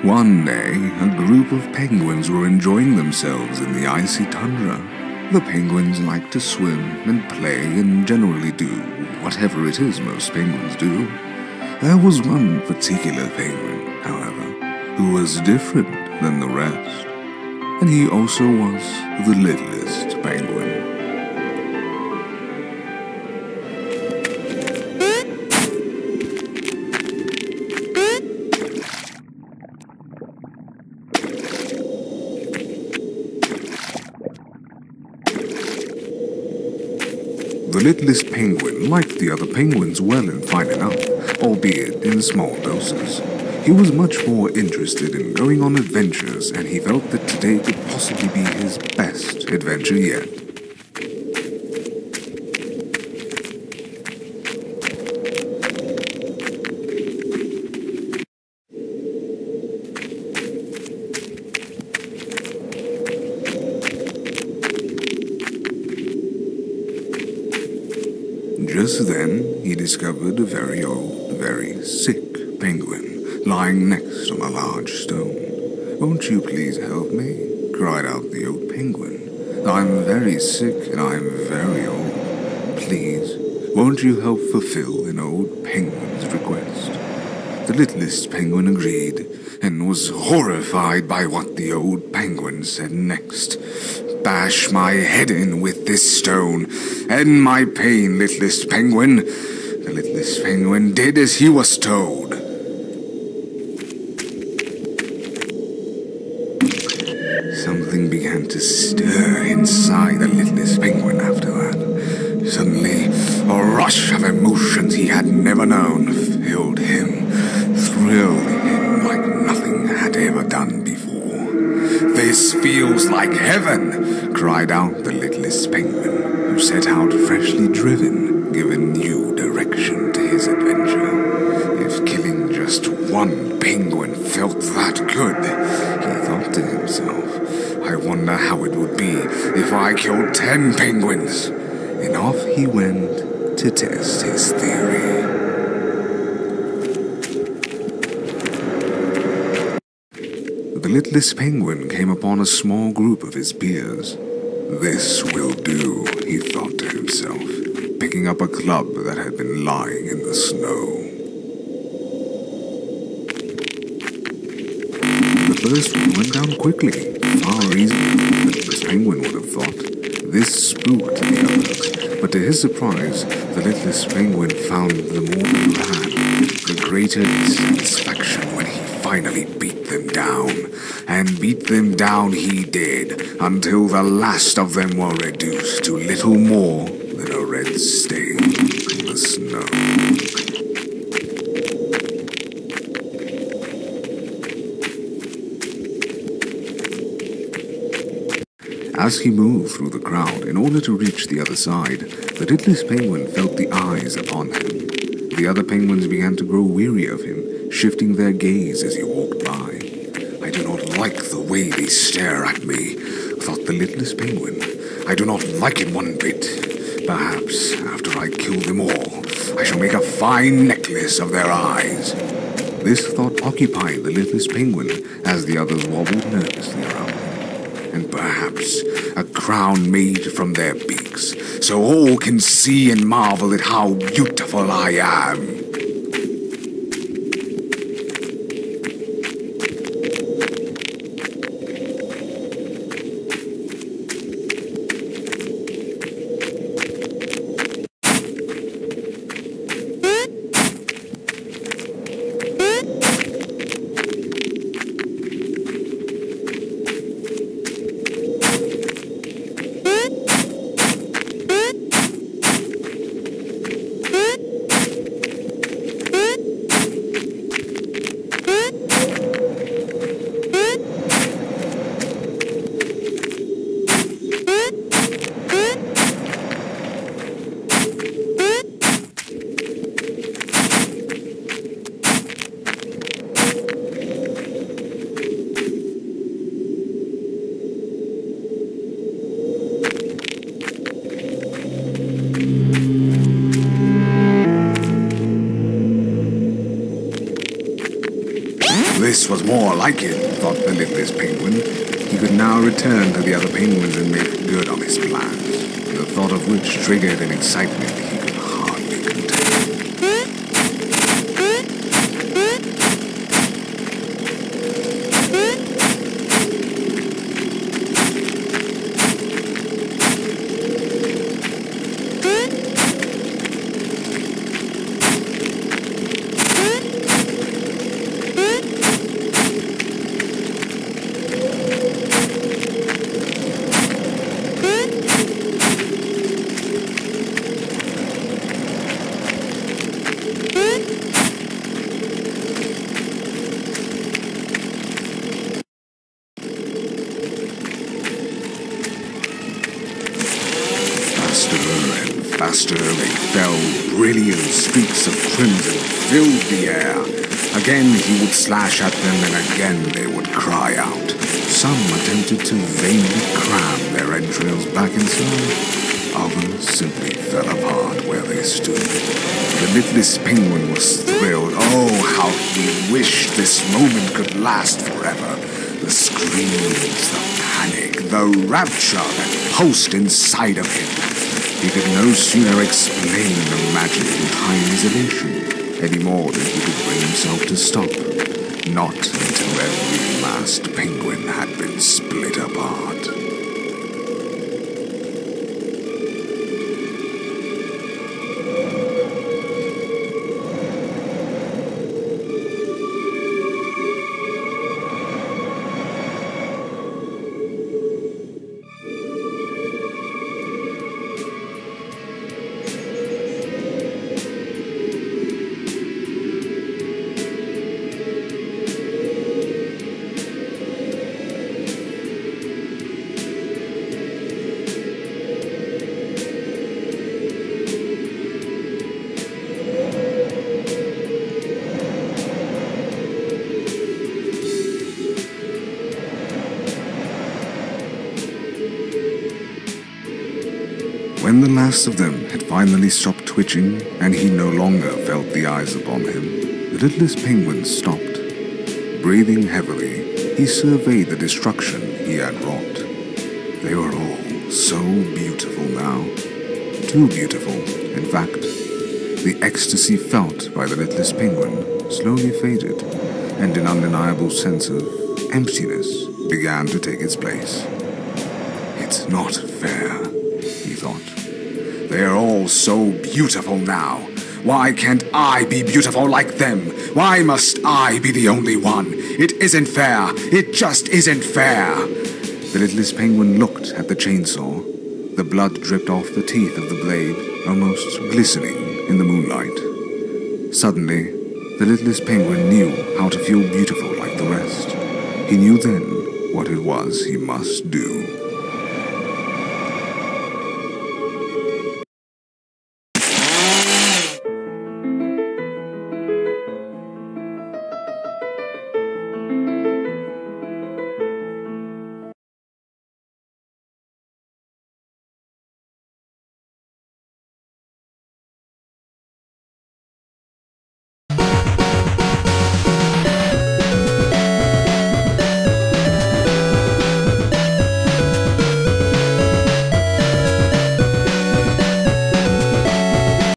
One day, a group of penguins were enjoying themselves in the icy tundra. The penguins like to swim and play and generally do whatever it is most penguins do. There was one particular penguin, however, who was different than the rest, and he also was the littlest penguin. The littlest penguin liked the other penguins well and fine enough, albeit in small doses. He was much more interested in going on adventures, and he felt that today could possibly be his best adventure yet. Just then, he discovered a very old, very sick penguin lying next on a large stone. "Won't you please help me?" cried out the old penguin. "I'm very sick and I'm very old. Please, won't you help fulfill an old penguin's request?" The littlest penguin agreed and was horrified by what the old penguin said next. "Bash my head in with this stone. End my pain, littlest penguin." The littlest penguin did as he was told. Something began to stir inside the littlest penguin after that. Suddenly, a rush of emotions he had never known filled him, thrilled him like nothing had ever done before. "This feels like heaven!" cried out the littlest penguin, who set out freshly driven, given new direction to his adventure. If killing just one penguin felt that good, he thought to himself, "I wonder how it would be if I killed 10 penguins." And off he went to test his theory. The littlest penguin came upon a small group of his peers. "This will do," he thought to himself, picking up a club that had been lying in the snow. The first one went down quickly, far easier than the littlest penguin would have thought. This spooked the others, but to his surprise, the littlest penguin found the more he ran, the greater his satisfaction when he finally beat them down. And beat them down he did, until the last of them were reduced to little more than a red stain in the snow. As he moved through the crowd in order to reach the other side, the littlest penguin felt the eyes upon him. The other penguins began to grow weary of him, shifting their gaze as he walked by. "I do not like the way they stare at me," thought the littlest penguin. "I do not like it one bit. Perhaps, after I kill them all, I shall make a fine necklace of their eyes." This thought occupied the littlest penguin as the others wobbled nervously around him. "And perhaps a crown made from their beaks, so all can see and marvel at how beautiful I am." this was more like it, thought the littlest penguin. He could now return to the other penguins and make good on his plans, the thought of which triggered an excitement he could hardly contain. Faster they fell, brilliant streaks of crimson filled the air. Again he would slash at them, and again they would cry out. Some attempted to vainly cram their entrails back inside. Others simply fell apart where they stood. The littlest penguin was thrilled. Oh, how he wished this moment could last forever. The screams, the panic, the rapture that pulsed inside of him. He could no sooner explain the magic behind his elation, any more than he could bring himself to stop. Not until every last penguin had been split apart. When the last of them had finally stopped twitching, and he no longer felt the eyes upon him, the littlest penguin stopped. Breathing heavily, he surveyed the destruction he had wrought. They were all so beautiful now. Too beautiful, in fact. The ecstasy felt by the littlest penguin slowly faded, and an undeniable sense of emptiness began to take its place. It's not fair, he thought. They are all so beautiful now. Why can't I be beautiful like them? Why must I be the only one? It isn't fair. It just isn't fair. The littlest penguin looked at the chainsaw. The blood dripped off the teeth of the blade, almost glistening in the moonlight. Suddenly, the littlest penguin knew how to feel beautiful like the rest. He knew then what it was he must do.